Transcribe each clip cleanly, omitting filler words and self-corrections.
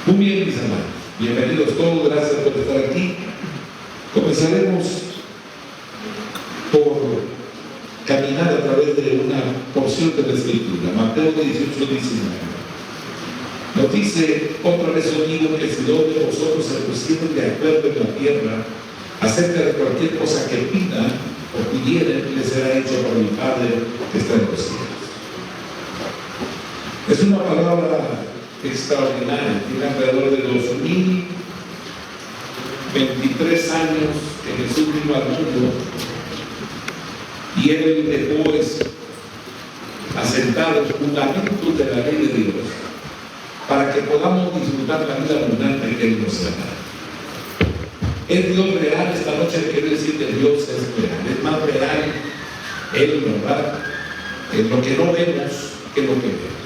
Muy bien, mis hermanos, bienvenidos todos, gracias por estar aquí. Comenzaremos por caminar a través de una porción de la Escritura, Mateo 18:19. Nos dice: otra vez os digo que si dos de vosotros se pusieran de acuerdo en la tierra acerca de cualquier cosa que pidan o pidieren, les será hecho por mi Padre que está en los cielos. Es una palabra extraordinaria, tiene alrededor de 2023 años que Jesús vino al mundo y Él dejó asentados fundamentos de la ley de Dios para que podamos disfrutar la vida abundante que Él nos da. Es Dios real. Esta noche quiero decir que Dios es real, es más real Él, ¿verdad? Es lo que no vemos que lo que vemos.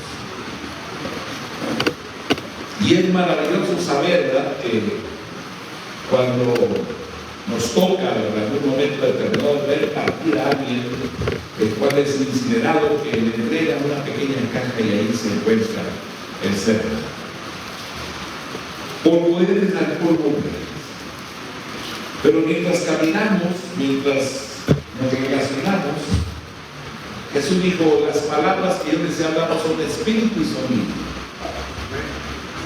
Y es maravilloso saber, ¿verdad?, que cuando nos toca en algún momento determinado ver partir a alguien, el cual es incinerado, que le entregan una pequeña caja y ahí se encuentra el ser. Polvo eres, al polvo eres. Pero mientras caminamos, mientras nos relacionamos, Jesús dijo: las palabras que yo les he hablado son espíritu y son vida.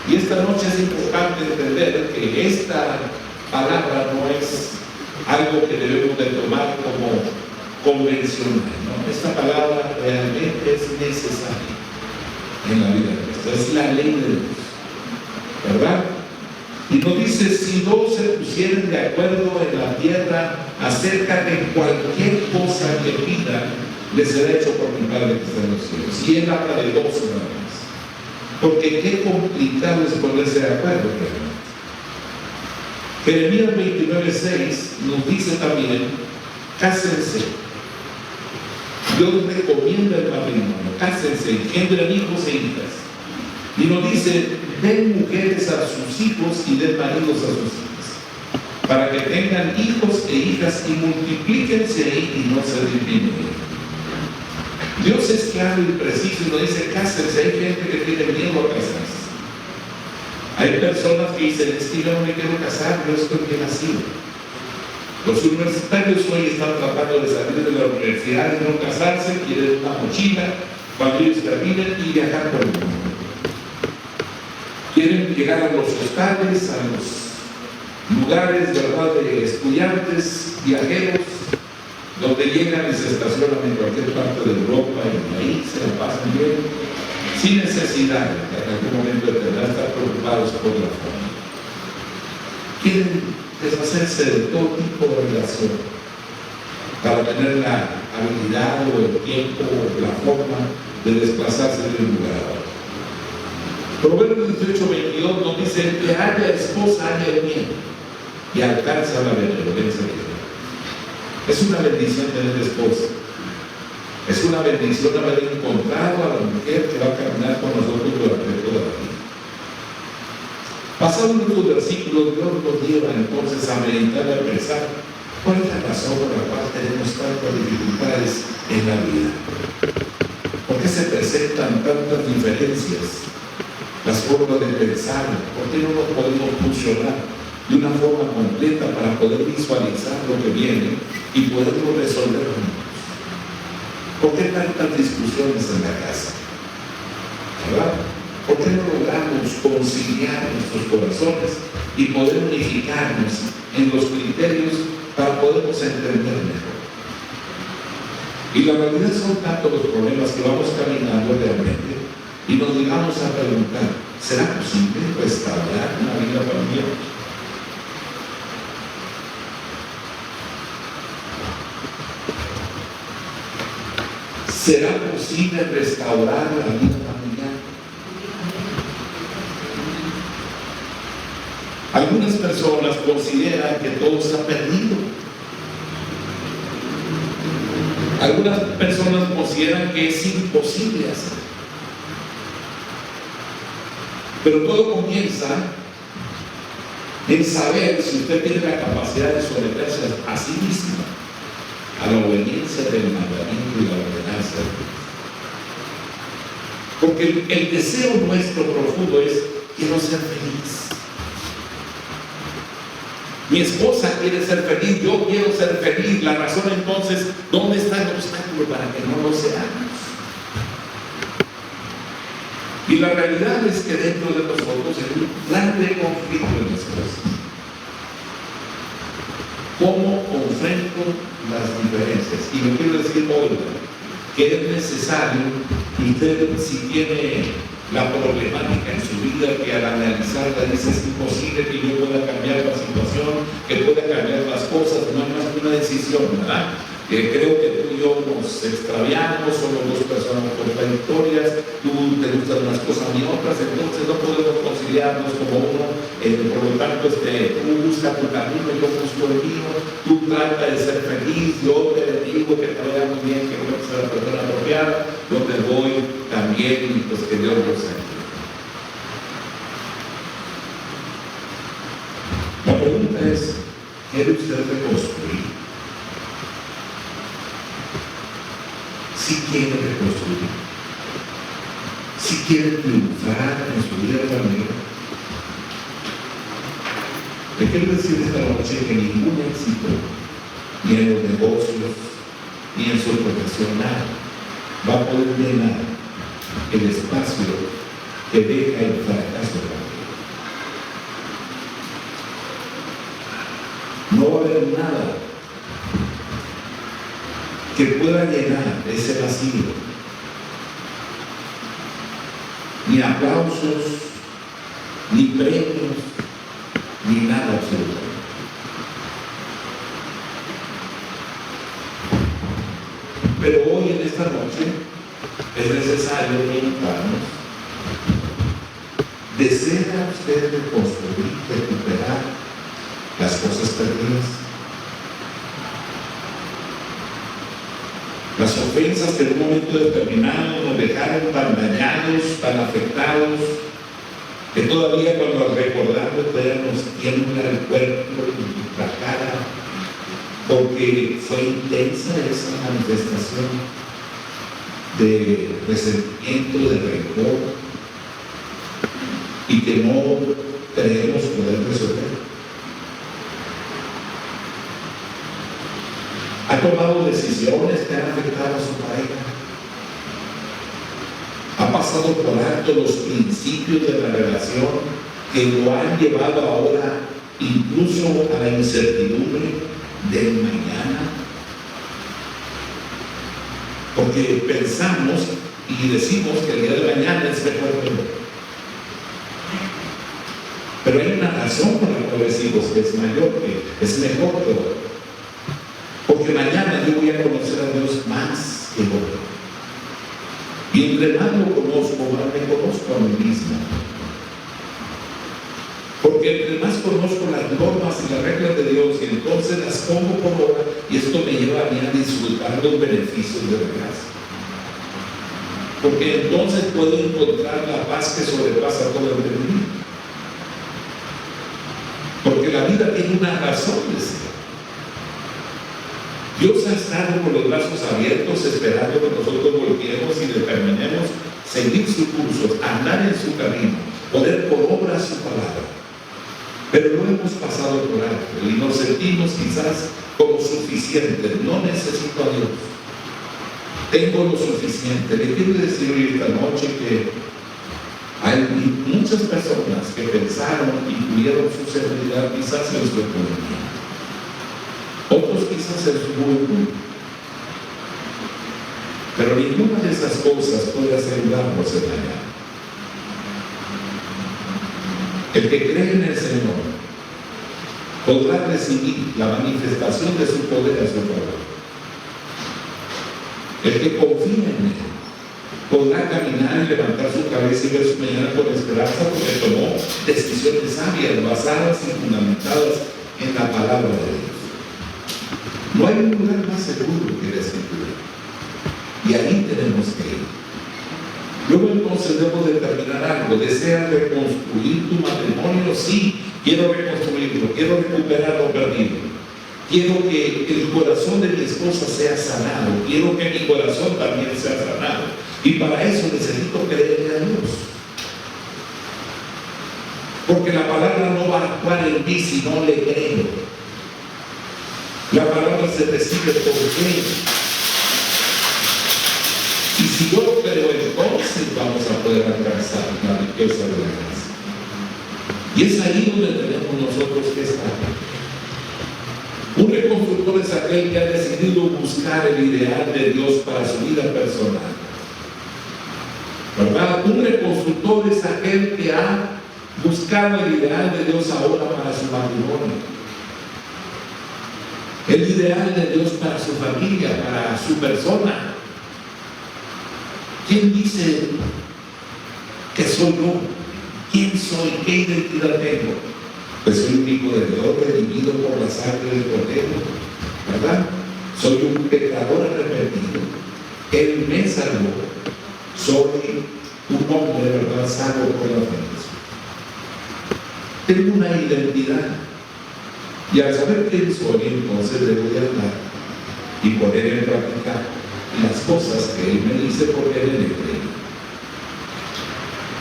Y esta noche es importante entender que esta palabra no es algo que debemos de tomar como convencional, ¿no? Esta palabra realmente es necesaria en la vida nuestra, es la ley de Dios, ¿verdad? Y nos dice: si dos se pusieran de acuerdo en la tierra acerca de cualquier cosa que pidan, les será hecho por mi Padre que está en los cielos. Y Él habla de dos hermanos, porque qué complicado es ponerse de acuerdo, ¿verdad? Jeremías 29:6 nos dice también: cásense. Dios recomienda el matrimonio, cásense, engendren hijos e hijas. Y nos dice: den mujeres a sus hijos y den maridos a sus hijas, para que tengan hijos e hijas y multiplíquense y no se disminuyan. Dios es claro y preciso y nos dice: cásense. Hay gente que tiene miedo a casarse. Hay personas que dicen: es que yo no me quiero casar, yo estoy bien nacido. Los universitarios hoy están tratando de salir de la universidad y no casarse, quieren una mochila cuando ellos terminen y viajar por el mundo. Quieren llegar a los hostales, a los lugares, ¿verdad?, de estudiantes, viajeros, donde llegan y se estacionan en cualquier parte de Europa y ahí se la pasan bien, sin necesidad de en algún momento de tener que estar preocupados por la familia. Quieren deshacerse de todo tipo de relación para tener la habilidad o el tiempo o la forma de desplazarse de un lugar a otro. Proverbios 18:22 nos dice: el que haya esposa haya el bien y alcanza la benevolencia de Dios. Es una bendición tener esposa. Es una bendición haber encontrado a la mujer que va a caminar con nosotros durante toda la vida. Pasados estos versículos, Dios nos lleva entonces a meditar y a pensar: ¿cuál es la razón por la cual tenemos tantas dificultades en la vida? ¿Por qué se presentan tantas diferencias? Las formas de pensar, ¿por qué no nos podemos funcionar de una forma completa para poder visualizar lo que viene y poderlo resolver juntos? ¿Por qué tantas discusiones en la casa? ¿Verdad? ¿Por qué no logramos conciliar nuestros corazones y poder unificarnos en los criterios para podernos entender mejor? Y la realidad son tantos los problemas que vamos caminando realmente y nos llegamos a preguntar: ¿será posible restaurar una vida familiar? ¿Será posible restaurar la vida familiar? Algunas personas consideran que todo está perdido. Algunas personas consideran que es imposible hacer. Pero todo comienza en saber si usted tiene la capacidad de someterse a sí mismo a la obediencia del mandamiento y la ordenanza de Dios. Porque el deseo nuestro profundo es: ¿qué quiero ser feliz. Mi esposa quiere ser feliz, yo quiero ser feliz. La razón entonces, ¿dónde está el obstáculo para que no lo seamos? Y la realidad es que dentro de nosotros hay un grande conflicto en las cosas. ¿Cómo confronto las diferencias? Y me quiero decir hoy que es necesario que usted, si tiene la problemática en su vida, que al analizarla dice es imposible que yo pueda cambiar la situación, que pueda cambiar las cosas, no hay más que una decisión, ¿verdad? Creo que tú y yo nos extraviamos, somos dos personas contradictorias, tú te gustan unas cosas y otras, entonces no podemos conciliarnos como uno, por lo tanto tú busca tu camino, yo busco el mío, tú trata de ser feliz, yo te digo que te vaya muy bien, que no seas la persona apropiada, yo te doy también y pues que Dios los ayude. La pregunta es, ¿quiere usted reconstruir? Si quiere reconstruir, si quiere triunfar en su vida familiar. Le quiero decir esta noche que ningún éxito, ni en los negocios, ni en su profesión, nada, va a poder llenar el espacio que deja el fracaso. No va a haber nada que pueda llenar ese vacío, ni aplausos, ni premios, ni nada absoluto. Pero hoy en esta noche es necesario preguntarnos: ¿desea usted reconstruir, recuperar las cosas perdidas? Las ofensas que en un momento determinado nos dejaron tan dañados, tan afectados, que todavía cuando al recordarlo todavía nos tiembla el cuerpo y la cara, porque fue intensa esa manifestación de resentimiento, de rencor, y que no creemos poder resolver. Ha tomado decisiones que han afectado a su pareja. Ha pasado por alto los principios de la relación que lo han llevado ahora incluso a la incertidumbre del mañana. Porque pensamos y decimos que el día de mañana es mejor que hoy. Pero hay una razón por la cual decimos que es mayor, que es mejor que hoy. Porque mañana yo voy a conocer a Dios más que hoy. Y entre más lo conozco, más me conozco a mí mismo. Porque entre más conozco las normas y las reglas de Dios, y entonces las pongo por obra, y esto me lleva a mí a disfrutar los beneficios de la gracia. Porque entonces puedo encontrar la paz que sobrepasa todo entendimiento. Porque la vida tiene una razón de ser. Dios ha estado con los brazos abiertos esperando que nosotros volteemos y determinemos seguir su curso, andar en su camino, poner por obra su palabra. Pero lo hemos pasado por alto y nos sentimos quizás como suficientes. No necesito a Dios. Tengo lo suficiente. Le quiero decir hoy esta noche que hay muchas personas que pensaron y tuvieron su seguridad quizás en su economía. Otros quizás en su juventud. Pero ninguna de esas cosas puede asegurarnos el mañana. El que cree en el Señor podrá recibir la manifestación de su poder a su favor. El que confía en Él podrá caminar y levantar su cabeza y ver su mañana con esperanza, porque tomó decisiones sabias, basadas y fundamentadas en la palabra de Dios. No hay un lugar más seguro que la Escritura. Y ahí tenemos que ir. Luego entonces debo determinar algo. ¿Deseas reconstruir tu matrimonio? Sí, quiero reconstruirlo, quiero recuperar lo perdido. Quiero que el corazón de mi esposa sea sanado. Quiero que mi corazón también sea sanado. Y para eso necesito creerle a Dios. Porque la palabra no va a actuar en mí si no le creo. La palabra se recibe por fe. Y si yo creo, entonces vamos a poder alcanzar la riqueza de la gracia. Y es ahí donde tenemos nosotros que estar. Un reconstructor es aquel que ha decidido buscar el ideal de Dios para su vida personal. ¿Verdad? Un reconstructor es aquel que ha buscado el ideal de Dios ahora para su matrimonio. El ideal de Dios para su familia, para su persona. ¿Quién dice que soy yo? ¿Quién soy? ¿Qué identidad tengo? Pues soy un hijo de Dios, redimido por la sangre del Cordero, ¿verdad? Soy un pecador arrepentido. Él me salvó. Soy un hombre, ¿verdad? Salvo por la fe. Tengo una identidad. Y al saber quién soy, entonces debo de hablar y poner en práctica las cosas que Él me dice porque Él me cree.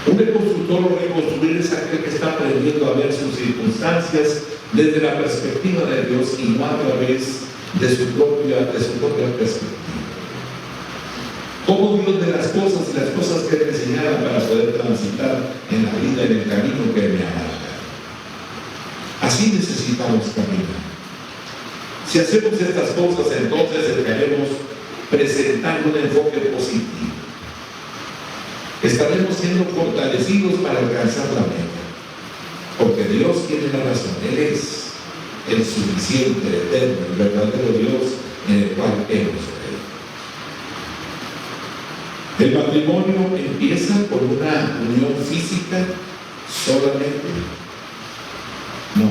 Un reconstructor o reconstruir es aquel que está aprendiendo a ver sus circunstancias desde la perspectiva de Dios y no a través de su propia perspectiva. Cómo Dios ve las cosas y las cosas que Él me señala para poder transitar en la vida, en el camino que me ha. Así necesitamos caminar. Si hacemos estas cosas, entonces estaremos presentando un enfoque positivo. Estaremos siendo fortalecidos para alcanzar la meta. Porque Dios tiene la razón. Él es el suficiente, el eterno, el verdadero Dios en el cual hemos creído. El matrimonio empieza con una unión física solamente. No.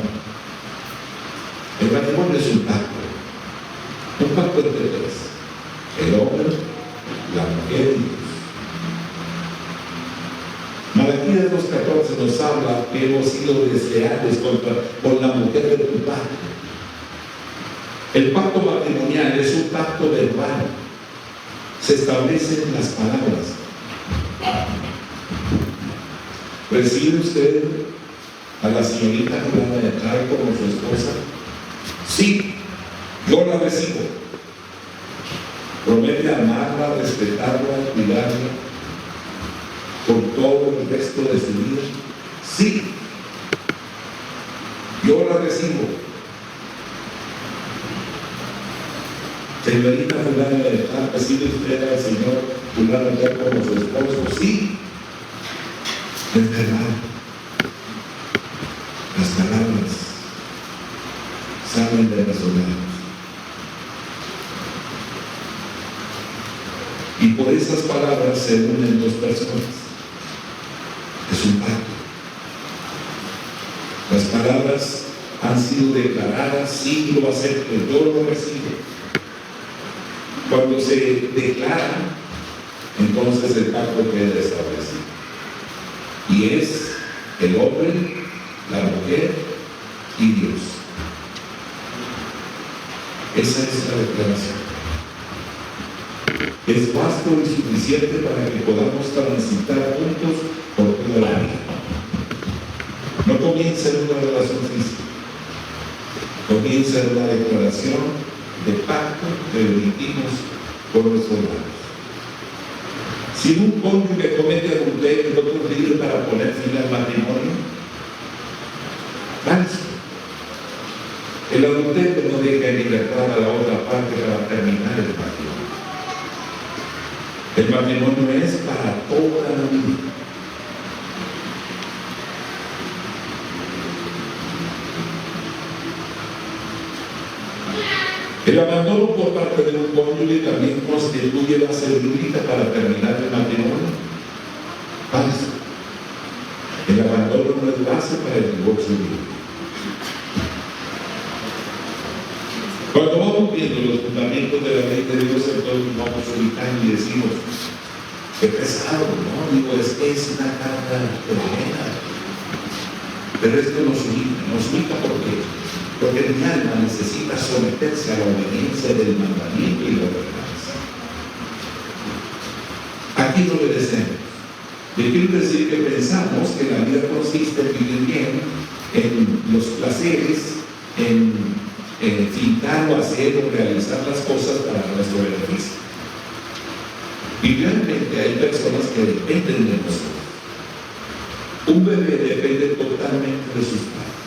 El matrimonio es un pacto entre tres: el hombre, la mujer y Dios. Malaquías 2:14 nos habla que hemos sido desleales con la mujer de tu pacto. El pacto matrimonial es un pacto verbal. Se establecen las palabras. ¿Recibe usted a la señorita Juliana de Tal como su esposa? Sí, yo la recibo. ¿Promete amarla, respetarla, cuidarla por todo el resto de su vida? Sí, yo la recibo. Señorita Juliana de Tal, ¿recibe usted al Señor Juliana de Tal como su esposo? Sí, es verdad. Las palabras salen de los labios. Y por esas palabras se unen dos personas. Es un pacto. Las palabras han sido declaradas, sí lo acepto, yo lo recibo. Cuando se declara, entonces el pacto queda establecido. Y es el hombre, la mujer y Dios. Esa es la declaración. Es vasto y suficiente para que podamos transitar juntos por toda la vida. No comienza en una relación física, comienza en una declaración de pacto que emitimos por nuestros labios. Si un cónyuge comete adulterio, ¿el otro es libre para poner fin al matrimonio? Falso. El adulterio no deja en libertad a la otra parte para terminar el matrimonio. El matrimonio es para toda la vida. El abandono por parte de un cónyuge también constituye base jurídica para terminar el matrimonio. Falso. El abandono no es base para el divorcio jurídico. Cuando vamos viendo los fundamentos de la ley de Dios, entonces vamos ubicando y decimos, qué pesado, ¿no? Digo, es una carga tremenda. Pero esto nos ubica porque mi alma necesita someterse a la obediencia del mandamiento y la obediencia. Aquí no obedecemos. Yo quiero decir que pensamos que la vida consiste en vivir bien, en los placeres, en fincar o hacer o realizar las cosas para nuestro beneficio. Y realmente hay personas que dependen de nosotros. Un bebé depende totalmente de sus padres.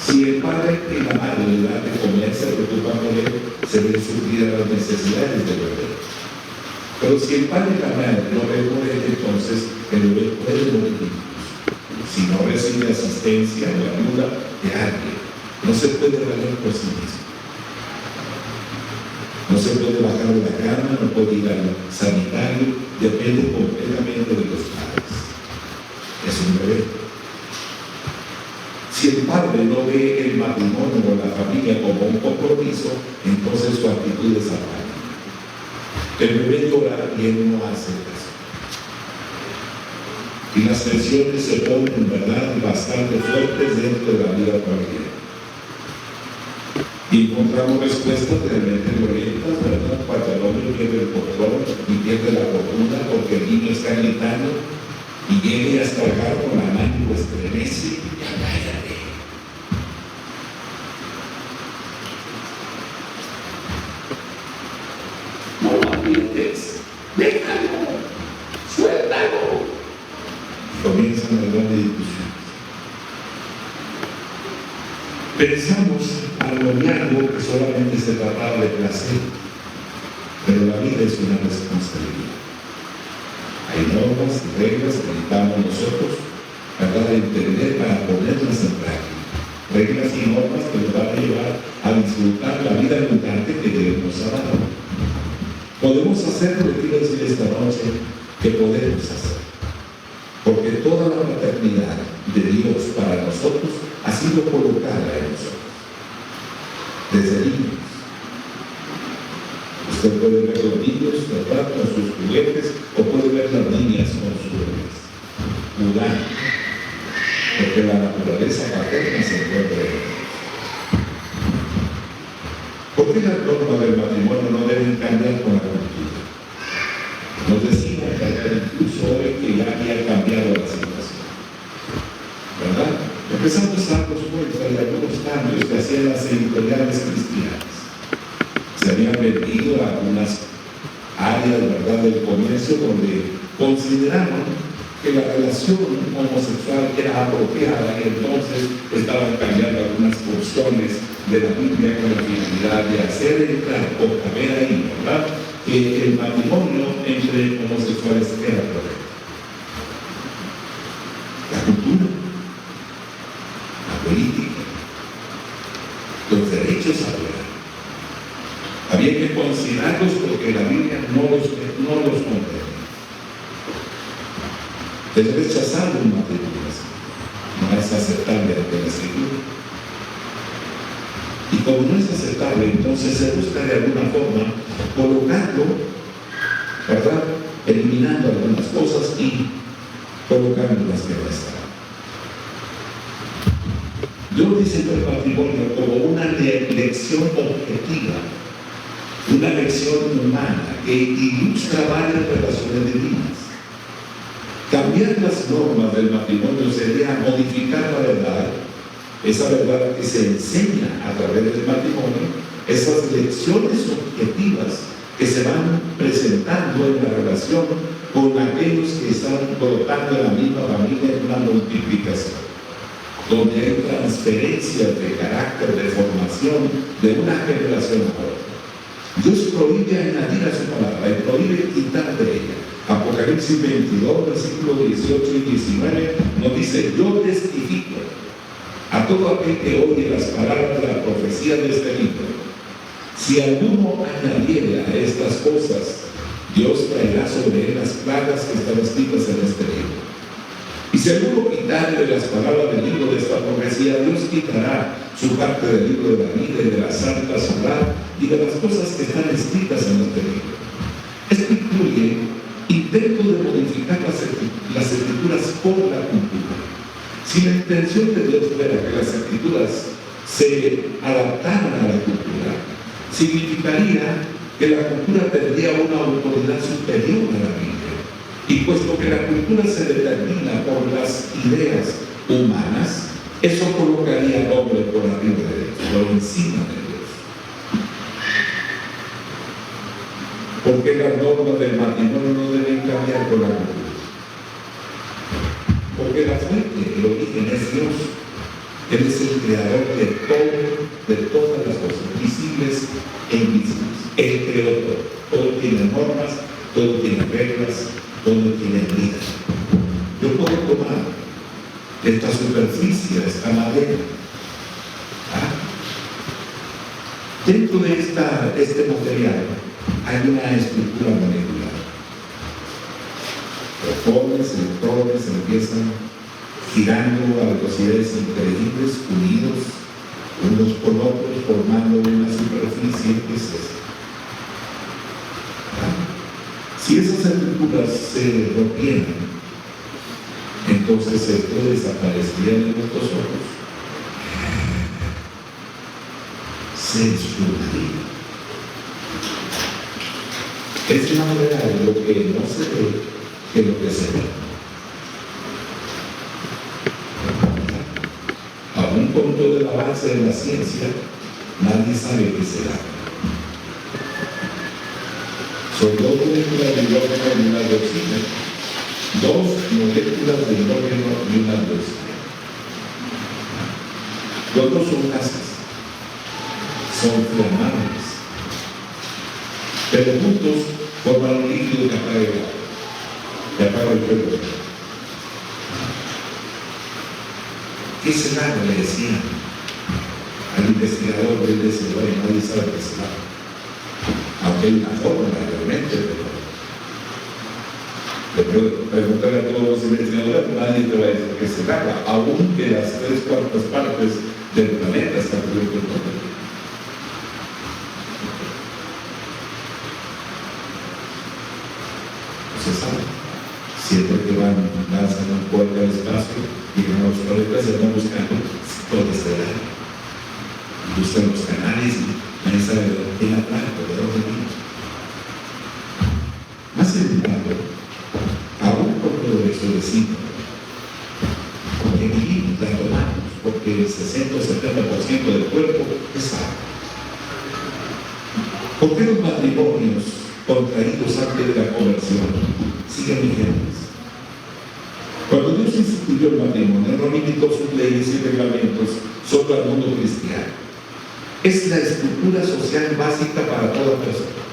Si el padre y la madre le dan de comer, se preocupan por él, se ven suplir las necesidades del bebé. Pero si el padre y la madre no ven por él, entonces el bebé puede morir si no recibe asistencia o ayuda de alguien. No se puede valer por sí mismo. No se puede bajar de la cama, no puede ir al sanitario, depende completamente de los padres. Es un bebé. Si el padre no ve el matrimonio o la familia como un compromiso, entonces su actitud es apática. El bebé llora y él no hace caso. Y las tensiones se ponen, en verdad, bastante fuertes dentro de la vida familiar. Y encontramos respuestas realmente violentas, ¿verdad? Cuando el hombre pierde el control y pierde la fortuna porque el niño está gritando y llegue hasta cargar con la mano y lo estremece, ya cállate. No lo aprietes, déjalo, suéltalo. Y comienzan las grandes discusiones. Pensamos al noviazgo que solamente se trataba de placer, pero la vida es una responsabilidad. Hay normas y reglas que necesitamos nosotros para entender, para ponerlas en práctica. Reglas y normas que nos van a llevar a disfrutar la vida abundante que Dios nos ha dado. Podemos hacer lo que quiero decir esta noche que podemos hacer, porque toda la paternidad de Dios para nosotros ha sido colocada en nosotros desde niños. Usted puede ver los niños, ¿verdad?, con sus juguetes, o puede ver las niñas con sus bebés jugando, porque la naturaleza paterna se encuentra en ellos. ¿Por qué las normas del matrimonio no deben cambiar con la cultura? Nos decían incluso hoy que ya había cambiado la situación, ¿verdad? Empezamos a darnos cuenta de algunos cambios que hacían las editoriales cristianas. Se habían vendido a algunas áreas, ¿verdad?, del comercio donde consideraban que la relación homosexual era apropiada y entonces estaban cambiando algunas porciones de la Biblia con la finalidad de hacer entrar o caber ahí, ¿verdad?, que el matrimonio entre homosexuales era correcto. La cultura, la política, los derechos a hablar. Había que considerarlos porque la Biblia no los condena. Es rechazar un matrimonio así, no es aceptable ante la Escritura. Y como no es aceptable, entonces se busca de alguna forma colocarlo, ¿verdad?, eliminando algunas cosas y colocando las que no están. Dios diseñó el matrimonio como una lección objetiva, una lección humana que ilustra varias relaciones divinas. Cambiar las normas del matrimonio sería modificar la verdad, esa verdad que se enseña a través del matrimonio, esas lecciones objetivas que se van presentando en la relación con aquellos que están brotando en la misma familia en una multiplicación, donde hay transferencias de carácter, de formación de una generación a otra. Dios prohíbe añadir a su palabra y prohíbe quitar de ella. Apocalipsis 22, versículos 18 y 19 nos dice: yo testifico a todo aquel que oye las palabras de la profecía de este libro. Si alguno añadiere a estas cosas, Dios traerá sobre él las plagas que están escritas en este libro. Y si alguno quitare de las palabras del libro de esta profecía, Dios quitará su parte del libro de la vida y de la santa ciudad y de las cosas que están escritas en este libro. Esto incluye intento de modificar las escrituras por la cultura. Si la intención de Dios fuera que las escrituras se adaptaran a la cultura, significaría que la cultura tendría una autoridad superior a la Biblia. Y puesto que la cultura se determina por las ideas humanas, eso colocaría al hombre por arriba de Dios, por encima de Dios. Porque las normas del matrimonio no deben cambiar con la cultura. Porque la fuente, el origen es Dios. Él es el creador de todas las cosas, visibles e invisibles. Él creó todo. Todo tiene normas, todo tiene reglas, todo tiene vida. Yo puedo tomar esta superficie, esta madera. Dentro de este material hay una estructura molecular. Protones, electrones empiezan girando a velocidades increíbles, unidos unos con otros, formando una superficie que es esta. Si esas estructuras se rompieran, entonces esto desaparecería de nuestros ojos, se esfriaría. Es más real lo que no se ve que lo que se ve. Aún con todo el avance de la ciencia, nadie sabe qué será. Son dos moléculas de hidrógeno y una de oxígeno. Dos moléculas de hidrógeno y una de oxígeno. Los dos son gases. Son flamables. Pero juntos forman un líquido que apaga el agua, que apaga el fuego. ¿Qué es el agua? Le decían al investigador del deseo, nadie sabe qué es el agua. Aunque hay una forma realmente, pero le preguntarle a todos los investigadores, nadie te va a decir qué es el agua, aunque las 3/4 partes del planeta están cubiertas por el agua. Se sabe, siempre que lanzan un cohete al espacio y en los planetas se van buscando todo este aire. Buscan los canales y nadie sabe de dónde viene la planta, de dónde viene. Más sin embargo, aún por todo eso decimos que vivimos, la tomamos, porque el 60 o 70% del cuerpo es agua. ¿Por qué los matrimonios contraídos antes de la conversión siguen vigentes? Cuando Dios instituyó el matrimonio, no limitó sus leyes y reglamentos solo al mundo cristiano. Es la estructura social básica para toda persona.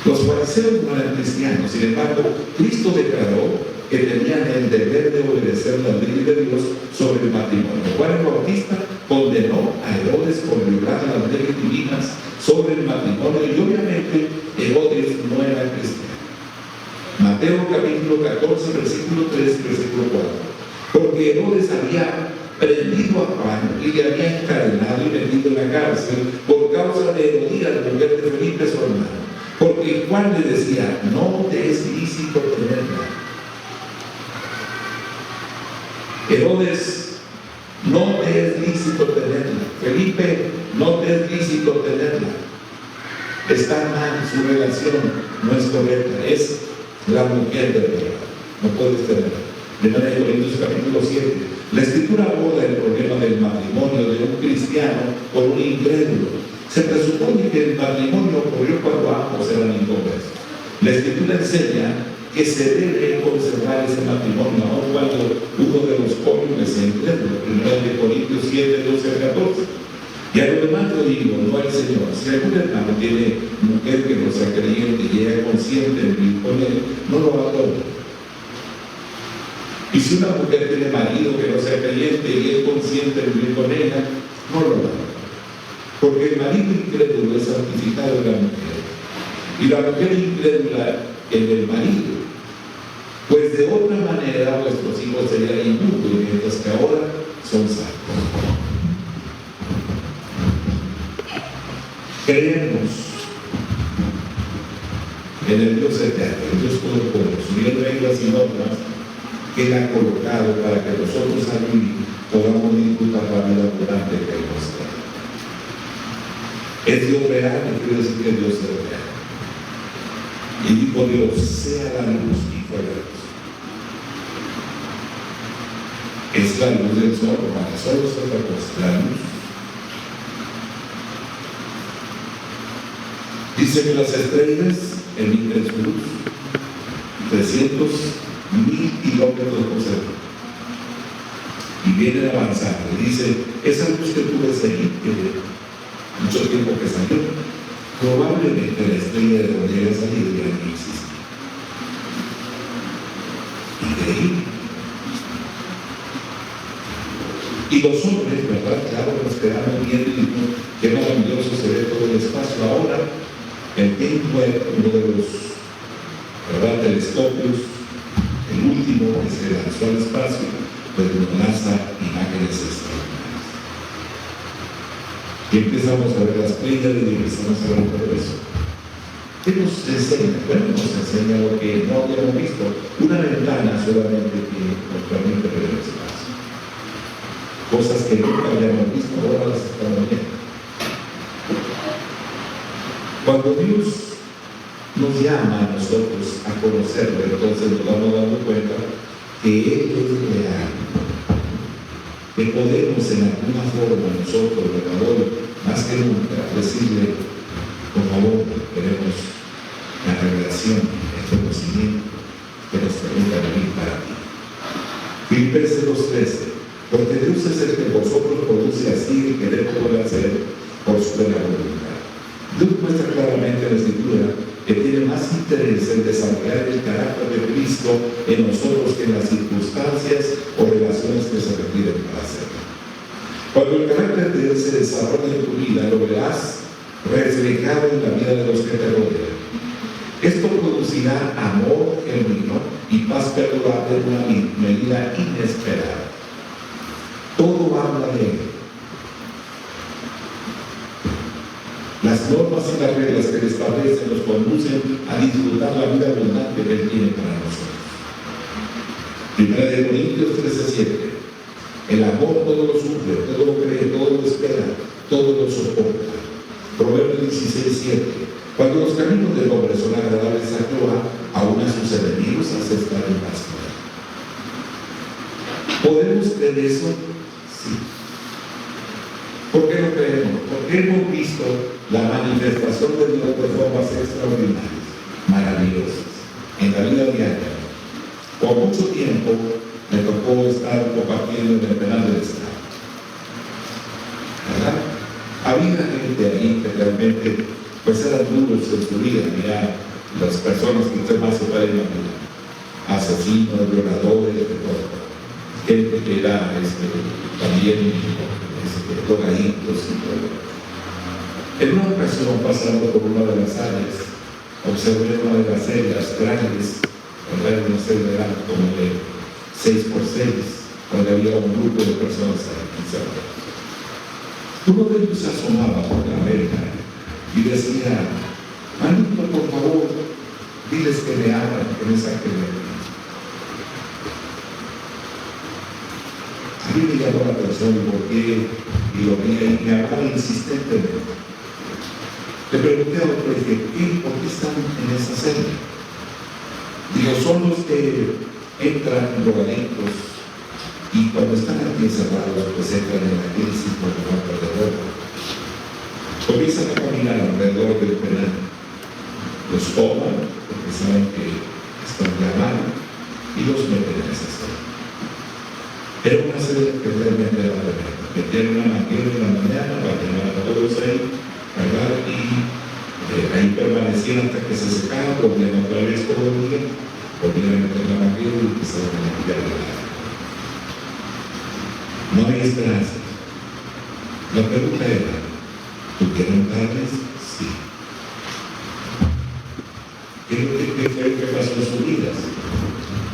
Los fariseos no eran cristianos, sin embargo, Cristo declaró que tenían el deber de obedecer la ley de Dios sobre el matrimonio. Juan el Bautista condenó a Herodes por violar las leyes divinas sobre el matrimonio y obviamente Herodes no era cristiano. Mateo capítulo 14, versículo 3 y versículo 4. Porque Herodes había prendido a Juan y le había encadenado y metido en la cárcel por causa de Herodías, mujer de Felipe, su hermano. Porque Juan le decía, no te es lícito tenerla. Herodes, no te es lícito tenerla. Felipe, no te es lícito tenerla. Está mal, su relación no es correcta, es la mujer de verdad, no puedes tenerla. Primera de Corintios capítulo 7. La Escritura aborda el problema del matrimonio de un cristiano con un incrédulo. Se presupone que el matrimonio ocurrió cuando ambos eran inconversos. La Escritura enseña que se debe conservar ese matrimonio aun cuando uno de los cónyuges sea incrédulo. Primera de Corintios 7, 12 al 14. Y a lo demás lo digo, no al Señor. Si algún hermano tiene mujer que no sea creyente y ella consciente de vivir con él, no lo abandone. Y si una mujer tiene marido que no sea creyente y es consciente de vivir con ella, no lo haga. Porque el marido incrédulo es santificado en la mujer. Y la mujer incrédula en el marido. Pues de otra manera vuestros hijos serían inmundos, mientras que ahora son salvos. Creemos en el Dios eterno, el Dios todopoderoso, y en reglas y normas que Él ha colocado para que nosotros aquí podamos disfrutar la vida abundante que Él nos da. Es Dios real, no quiere decir que Dios es real. Y dijo Dios, sea la luz, y problemas. Es la luz del sol, para solo es otra cosa, la luz. Dice que las estrellas emiten su luz 300.000 kilómetros por segundo y vienen avanzando. Dice, esa luz que tú ves ahí, que mucho tiempo que salió, probablemente la estrella de donde haya salido ya no existe. Increíble. Y los hombres, ¿verdad? Claro, nos quedamos viendo y qué maravilloso se ve todo el espacio. Ahora, el James Webb, uno de los, ¿verdad?, telescopios, el último que se lanzó al espacio, pues nos lanza imágenes extraordinarias. Y empezamos a ver las pléyades y empezamos a ver todo eso. ¿Qué nos enseña? Bueno, nos enseña lo que no habíamos visto. Una ventana solamente que nos permite ver el espacio. Cosas que nunca habíamos visto, ahora las estamos viendo. Cuando Dios nos llama a nosotros a conocerlo, entonces nos vamos dando cuenta que Él es real, que podemos en alguna forma nosotros, pecadores, más que nunca, decirle, por favor, queremos la revelación, el conocimiento que nos permita vivir para ti. Filipenses 2:13. Porque Dios es el que vosotros produce así el querer poder hacer por su buena voluntad. Dios muestra claramente en la Escritura que tiene más interés en desarrollar el carácter de Cristo en nosotros que en las circunstancias o relaciones que se requieren para hacerlo. Cuando el carácter de Dios se desarrolla en tu vida, lo verás reflejado en la vida de los que te rodean. Esto producirá amor genuino y paz perdurable en una medida inesperada. Todo habla de Él. Las normas y las reglas que Él establece nos conducen a disfrutar la vida abundante que Él tiene para nosotros. 1 Corintios 13:7. El amor todo lo sufre, todo lo cree, todo lo espera, todo lo soporta. Proverbios 16:7. Cuando los caminos del hombre son agradables a Jehová, aún a sus enemigos hace estar en paz. ¿Podemos creer eso? Sí. ¿Por qué lo creemos? Porque hemos visto la manifestación de Dios de formas extraordinarias, maravillosas, en la vida diaria. Por mucho tiempo me tocó estar compartiendo en el penal del Estado. ¿Verdad? Había gente ahí que realmente pues eran duros en su vida, mira, las personas que usted más se puede imaginar, asesinos, violadores, de todo. Gente que era también drogaditos y todo. En una ocasión, pasando por una de las áreas, observé una de las celdas grandes, ¿verdad? Una celda grande como de 6x6, donde había un grupo de personas encerradas. Uno de ellos se asomaba por la verja y decía, manito, por favor, diles que me abran, que me saquen de aquí. A mí me llamó la atención porque y lo vi ahí, me hablaba insistentemente. Le pregunté a otro, dije, ¿por qué están en esa celda? Digo, son los que entran drogaditos y cuando están aquí encerrados, pues entran en la crisis por la falta de droga. Comienzan a caminar alrededor del penal. Los toman, porque saben que están llamados, y los meten en esa celda. Era una celda que realmente era tremenda. Metieron una manguera en la mañana, la llenaban a todos ahí, ¿verdad? Y ahí permanecían hasta que se secaban, volvían otra vez todo el día, volvían a meter la manguera y empezaron a limpiar el agua. No hay esperanza. La pregunta era, ¿tuvieron padres? Sí. ¿Qué fue lo que pasó en sus vidas?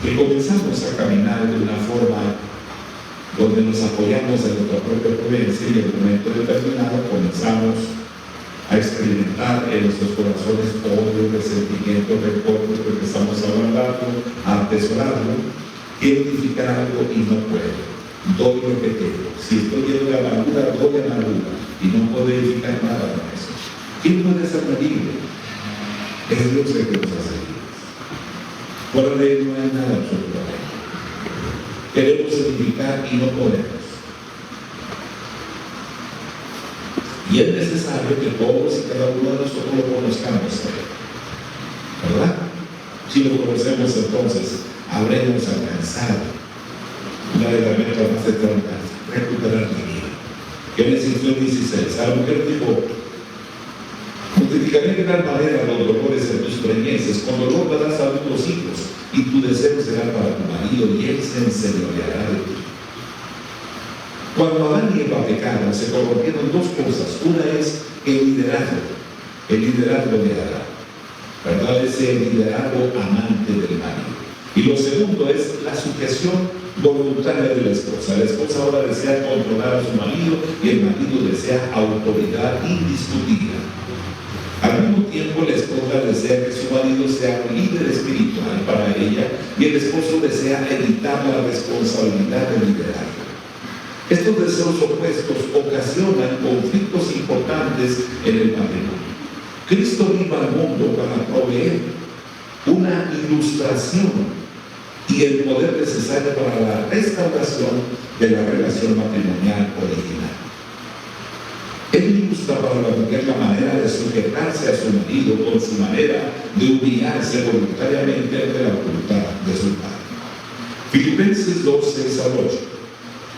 Que comenzamos a caminar de una forma donde nos apoyamos en nuestra propia providencia y en el momento determinado comenzamos a experimentar en nuestros corazones odio, resentimiento, rencor, porque estamos aguardando, a atesorarlo, quiero edificar algo y no puedo. Doy lo que tengo. Si estoy lleno de amargura, doy amargura y no puedo edificar nada con eso. ¿Quién puede ser libre? Es Dios el que nos hace libres. Fuera de él no hay nada absolutamente. Queremos edificar y no podemos. Y es necesario que todos y cada uno de nosotros lo conozcamos, ¿verdad? Si lo conocemos, entonces habremos alcanzado una de las metas más eternas: recuperar mi vida. Génesis 2:16. A la mujer dijo: multiplicaré de gran manera los dolores en tus preñeces, con dolor darás a tus hijos, y tu deseo será para tu marido, y él se enseñoreará de ti. Cuando Adán y Eva pecaron, se corrompieron dos cosas. Una es el liderazgo de Adán, ¿verdad? Ese liderazgo amante del marido. Y lo segundo es la sujeción voluntaria de la esposa. La esposa ahora desea controlar a su marido y el marido desea autoridad indiscutida. Al mismo tiempo, la esposa desea que su marido sea un líder espiritual para ella y el esposo desea evitar la responsabilidad de liderazgo. Estos deseos opuestos ocasionan conflictos importantes en el matrimonio. Cristo vino al mundo para proveer una ilustración y el poder necesario para la restauración de la relación matrimonial original. Él ilustra para la mujer la manera de sujetarse a su marido con su manera de humillarse voluntariamente ante la voluntad de su padre. Filipenses 2:6-8.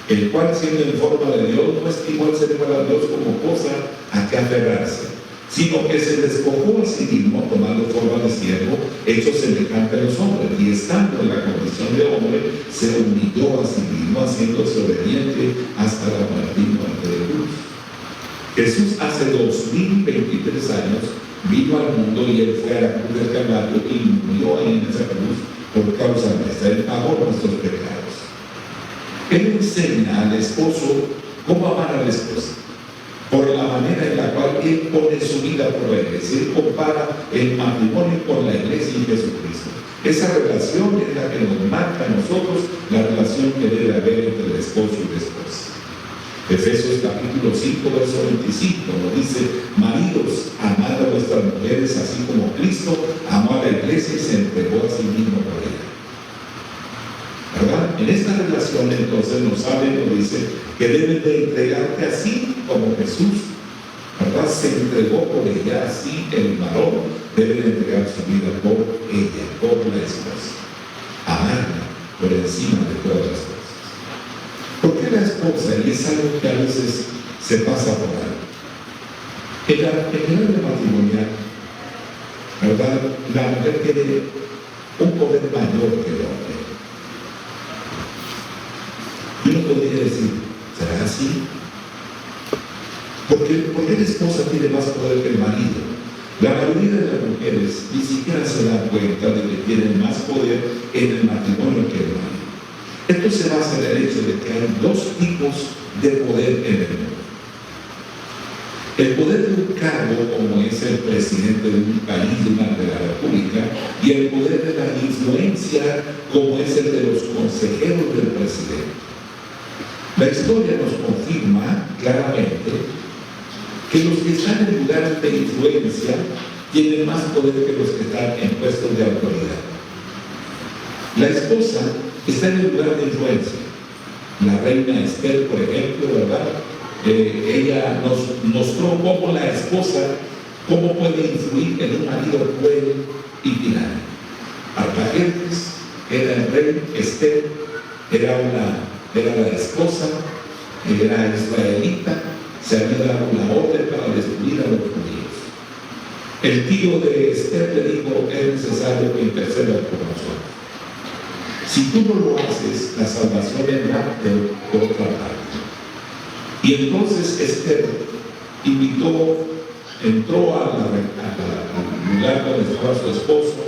El cual, siendo en forma de Dios, no estimó el ser igual a Dios como cosa a que aferrarse, sino que se despojó a sí mismo, tomando forma de siervo, hecho semejante a los hombres, y estando en la condición de hombre, se humilló a sí mismo, haciéndose obediente hasta la muerte y muerte de cruz. Jesús hace 2023 años vino al mundo y él fue a la cruz del Calvario y murió ahí en esa cruz por causa nuestra. Él pagó nuestros pecados. Él enseña al esposo cómo amar a la esposa, por la manera en la cual él pone su vida por la iglesia. Él compara el matrimonio con la iglesia y Jesucristo. Esa relación es la que nos marca a nosotros la relación que debe haber entre el esposo y la esposa. Efesios capítulo 5, verso 25 nos dice: maridos, amad a vuestras mujeres así como Cristo amó a la iglesia y se entregó a sí mismo por ella. ¿Verdad? En esta relación entonces nos dice que deben de entregarte así como Jesús, ¿verdad? Se entregó por ella, así el varón debe de entregar su vida por ella, por la esposa. Amarla por encima de todas las cosas. ¿Por qué la esposa? Y es algo que a veces se pasa por alto. En el orden matrimonial, ¿verdad? La mujer tiene un poder mayor que el hombre. Y uno podría decir: ¿será así? ¿Por qué la esposa tiene más poder que el marido? La mayoría de las mujeres ni siquiera se dan cuenta de que tienen más poder en el matrimonio que el marido. Esto se basa en el hecho de que hay dos tipos de poder en el mundo. El poder de un cargo, como es el presidente de un país, de la república, y el poder de la influencia, como es el de los consejeros del presidente. La historia nos confirma claramente que los que están en lugares de influencia tienen más poder que los que están en puestos de autoridad. La esposa está en el lugar de influencia. La reina Esther, por ejemplo, ¿verdad? Ella nos mostró cómo la esposa, cómo puede influir en un marido cruel y tirano. Artajerjes era el rey, Esther era la esposa, era israelita, se había dado la orden para destruir a los judíos. El tío de Esther le dijo: es necesario que interceda por nosotros. Si tú no lo haces, la salvación vendrá por otra parte. Y entonces Esther entró al lugar donde estaba su esposo,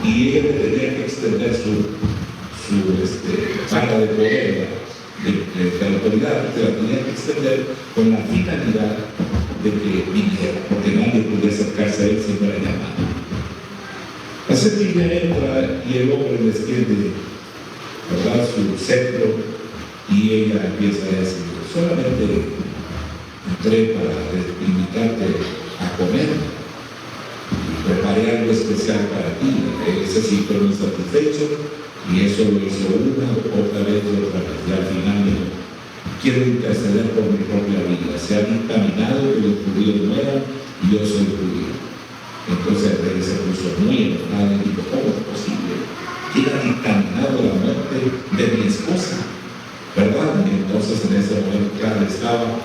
y ella tenía que extender su vara de poder, de autoridad, se la tenía que extender con la finalidad de que viniera, porque nadie podía acercarse a él sin la llamada. Así que ella entra y el hombre le extiende, ¿verdad?, su cetro, y ella empieza a decir: solamente entré para invitarte a comer y preparé algo especial para ti. se sintió insatisfecho y eso lo hizo otra vez. Y al final dijo: quiero interceder por mi propia vida. Se ha dictaminado que los judíos mueran y yo soy judío. Entonces el rey se puso muy enojado y dijo: ¿cómo es posible? ¿Quién ha dictaminado la muerte de mi esposa? ¿Verdad? Y entonces en ese momento, claro, estaba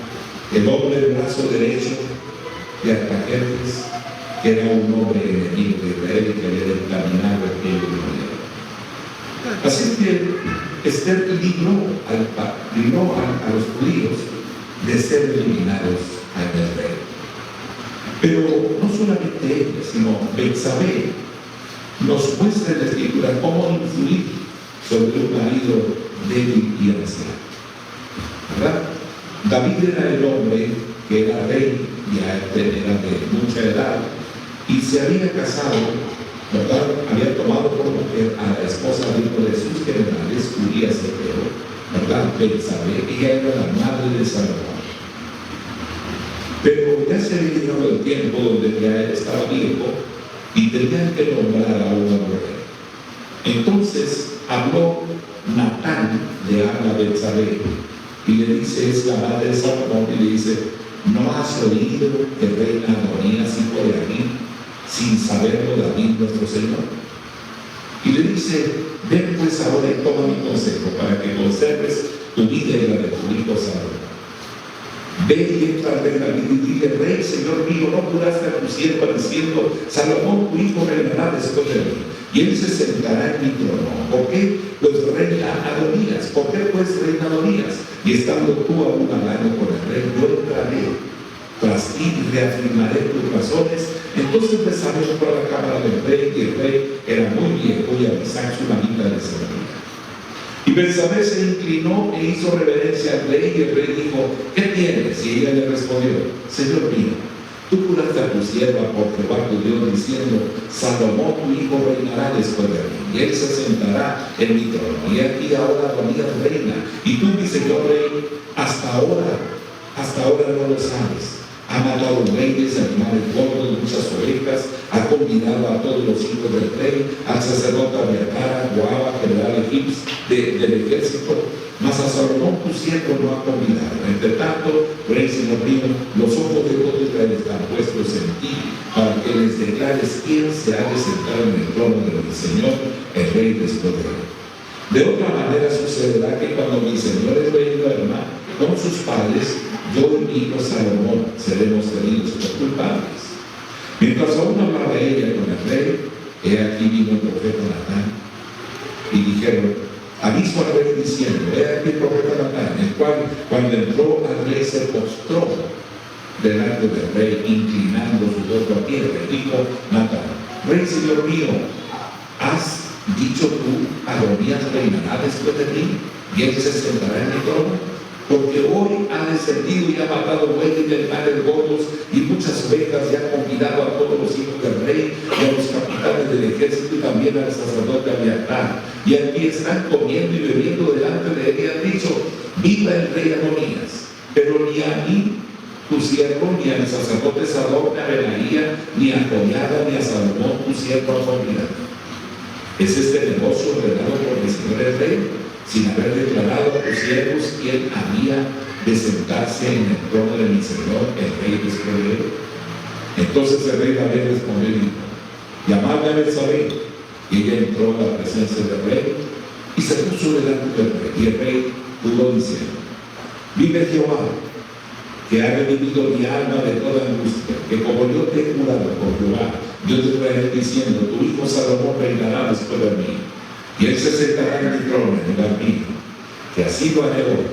el hombre del brazo derecho de Artajerjes, que era un hombre enemigo de Israel y que había dictaminado aquello de manera. Así que Esther libró a los judíos de ser eliminados en el rey. Pero no solamente ella, sino Betsabé nos muestra en la Escritura cómo influir sobre un marido débil y anciano. ¿Verdad? David era el hombre que era rey, ya era de mucha edad, y se había casado, ¿verdad? Había tomado por mujer a la esposa de uno de sus generales, Urías Eteo, ¿verdad? Betsabé. Ella era la madre de Salomón. Pero ya se había llegado el tiempo donde ya él estaba viejo y tenían que nombrar a una mujer. Entonces habló Natán, le habla a Betsabé y le dice: es la madre de Salomón, y le dice: ¿no has oído que reina Adonías, hijo de Agit, sin saberlo David nuestro Señor? Y le dice: ven pues ahora y toma mi consejo para que conserves tu vida y la de tu hijo Salomón. Ve y entra al rey David y dile: rey, señor mío, no juraste a tu sierva diciendo: Salomón tu hijo reinará después de mí, y él se sentará en mi trono. ¿Por qué? Pues reina Adonías. ¿Por qué pues reina Adonías? Y estando tú aún hablando con el rey, yo entraré tras ti y reafirmaré tus razones. Entonces Betsabé por la cámara del rey, y el rey era muy viejo, y Abisag su mamita le servía. Y Betsabé se inclinó e hizo reverencia al rey, y el rey dijo: ¿qué tienes? Y ella le respondió: Señor mío, tú juraste a tu sierva por Jehová tu Dios, diciendo: Salomón tu hijo reinará después de mí, y él se sentará en mi trono. Y aquí ahora Adonías reina, y tú, mi señor rey, hasta ahora no lo sabes. Ha matado reyes, animales gordos, muchas ovejas, ha convidado a todos los hijos del rey, al sacerdote Abiatar, a Joab, general egipcio del ejército, mas a Salomón tu siervo no ha convidado. Entre tanto, rey, señor mío, los ojos de todo Israel están puestos en ti, para que les declares quién se ha de sentar en el trono de mi señor, el rey después de él. De otra manera sucederá que cuando mi señor el rey duerma con sus padres, yo y mi hijo Salomón seremos tenidos por culpables. Mientras aún hablaba ella con el rey, he aquí vino el profeta Natán, y dijeron: aviso al rey diciendo: he aquí el profeta Natán, el cual cuando entró al rey se postró delante del rey, inclinando su rostro a tierra, y dijo Natán: rey, señor mío, ¿has dicho tú: Adonías reinará después de mí, y él se sentará en mi trono? Porque hoy ha descendido y ha matado bueyes y animales gordos y muchas ovejas, y ha convidado a todos los hijos del rey y a los capitanes del ejército y también al sacerdote Abiatar. Y aquí están comiendo y bebiendo delante de él, y han dicho: viva el rey Adonías. Pero ni a mí, tu siervo, ni al sacerdote Sadoc, ni a Benaía, ni a Joiada, ni a Salomón, tu siervo, ha convidado. ¿Es este negocio ordenado por mi señor el rey, sin haber declarado a tus siervos quién había de sentarse en el trono de mi señor el rey después de él? Entonces el rey David respondió y dijo: llamadme a Betsabé. Y ella entró a la presencia del rey y se puso delante del rey. Y el rey juró diciendo: vive Jehová, que ha redimido mi alma de toda angustia, que como yo te he jurado por Jehová, yo te traeré diciendo: tu hijo Salomón reinará después de mí, y él se sentará en mi trono, en lugar mío, que así lo haré hoy.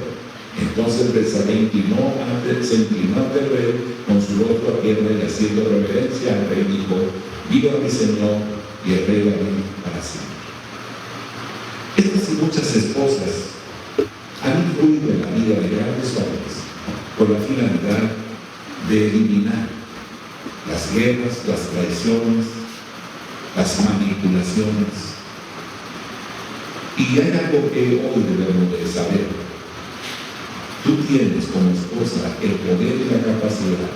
Entonces Betsabé se inclinó ante el rey con su rostro a tierra, y haciendo reverencia al rey dijo: viva mi señor, y el rey David para siempre. Estas y muchas esposas han influido en la vida de grandes hombres con la finalidad de eliminar las guerras, las traiciones, las manipulaciones. Y hay algo que hoy debemos de saber: tú tienes como esposa el poder y la capacidad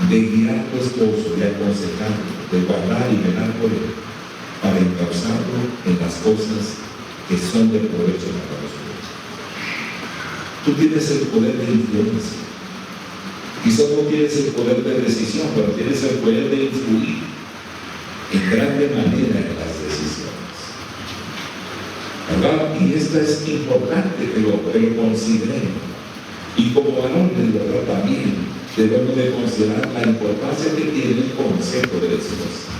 de guiar a tu esposo, de aconsejarlo, de guardar y velar por él, para encauzar en las cosas que son de provecho para nosotros. Tú tienes el poder de influencia. Quizás no tienes el poder de decisión, pero tienes el poder de influir en grande manera en las decisiones, ¿verdad? Y esto es importante que lo consideremos. Y como varones, ¿verdad? También debemos de considerar la importancia que tiene el consejo de la esposa,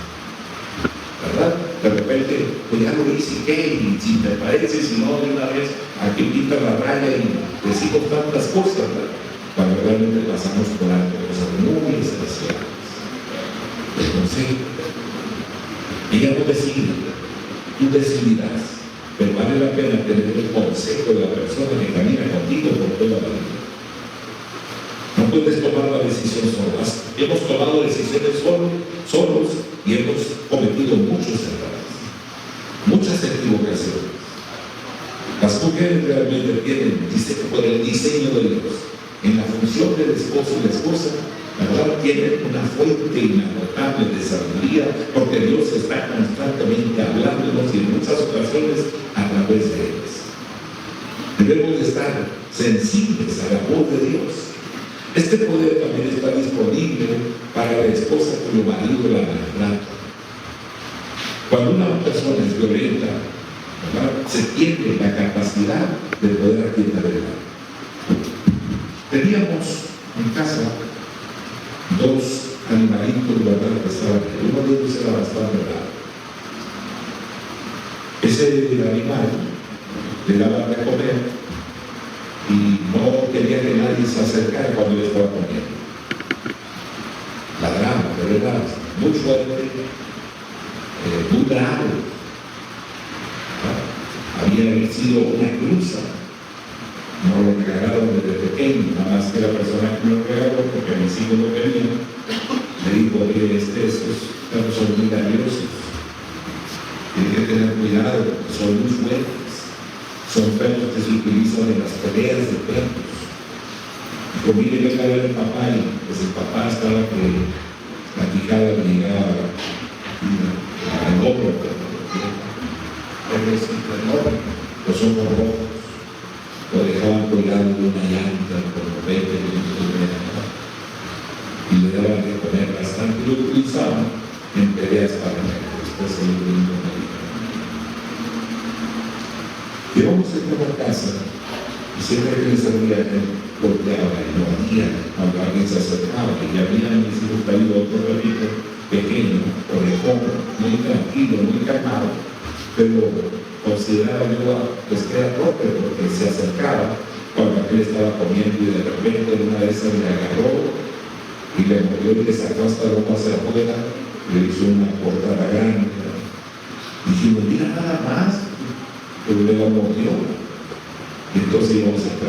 ¿verdad? De repente, pues ya lo hice, ¿qué? Y si te parece, si no, de una vez aquí pinta la raya y decimos tantas cosas, ¿verdad? Cuando realmente pasamos por alto cosas muy esenciales. El consejo. Ella no decide, tú decidirás, pero vale la pena tener el consejo de la persona que camina contigo por toda la vida. No puedes tomar la decisión solas. Hemos tomado decisiones solos y hemos cometido muchos errores, muchas equivocaciones. Las mujeres realmente tienen, por el diseño de Dios, en la función del esposo y la esposa, la verdad, tienen una fuente inagotable de sabiduría, porque Dios está constantemente hablándonos y en muchas ocasiones a través de ellos. Debemos de estar sensibles a la voz de Dios. Este poder también está disponible para la esposa cuyo marido la maltrata. Cuando una persona es violenta, ¿verdad?, se tiene la capacidad de poder atiender el mal. Teníamos en casa dos animalitos, ¿verdad?, que estaban aquí. Uno de ellos era bastante bravo. Ese animal le daban de comer y no quería que nadie se acercara cuando yo estaba comiendo. Ladraba, de verdad, muy fuerte, muy bravo. Había sido una cruza. No lo regalaron desde pequeño, nada más que la persona que me lo regaló, porque mis hijos lo querían, me dijo que estos perros son muy nerviosos, tienen que tener cuidado, porque son muy fuertes, son perros que se utilizan en las peleas de perros. Y conmigo yo a ver al papá y pues el papá estaba que la quijada le llegaba al hombro, perros enormes, los ojos rojos. Lo dejaban colgado de una llanta por 20 minutos de media, y le daban de comer bastante. Lo utilizaban en peleas para después se lo tuvieron a vida. Llevamos a una casa y siempre que les servía él volteaba y lo hacía cuando alguien se acercaba, y ya había mis hijos traído otro perrito pequeño, orejón, muy tranquilo, muy calmado, pero consideraba yo pues que era propio, porque se acercaba cuando aquel estaba comiendo y de repente una vez se le agarró y le mordió y le sacó hasta lo más afuera, le hizo una cortada grande. Dijimos, mira, nada más, pero le la mordió. Y entonces íbamos a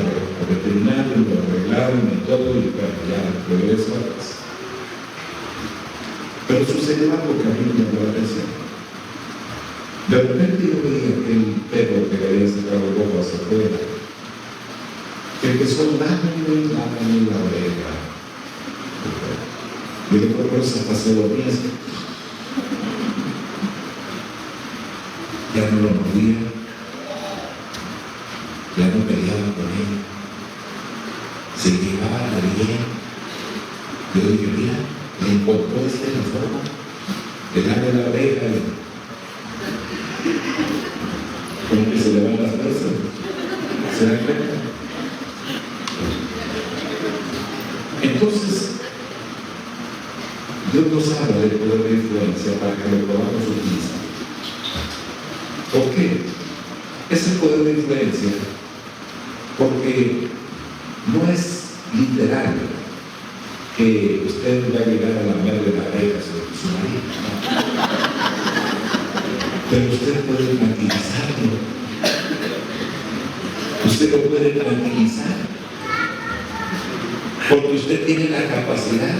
veterinario, lo arreglaron y todo, y bueno, ya regreso a casa. Pero sucedió algo que a mí me llamó la atención. De repente yo veía aquel perro que le había sacado el ojo hacia afuera, que empezó a darme la oreja. Y yo por eso hasta se dormía así. Ya no lo mordía, ya no peleaba con él, se llevaba bien. Yo dije, mira, le encontró la forma de darle la oreja y como que se le van las fuerzas. ¿Se dan cuenta? Entonces, Dios nos habla del poder de influencia para que lo podamos utilizar. ¿Por qué? Es el poder de influencia porque no es literal que usted va a llegar a la madre de la oreja sobre su marido. Pero usted puede tranquilizarlo. Usted lo puede tranquilizar. Porque usted tiene la capacidad.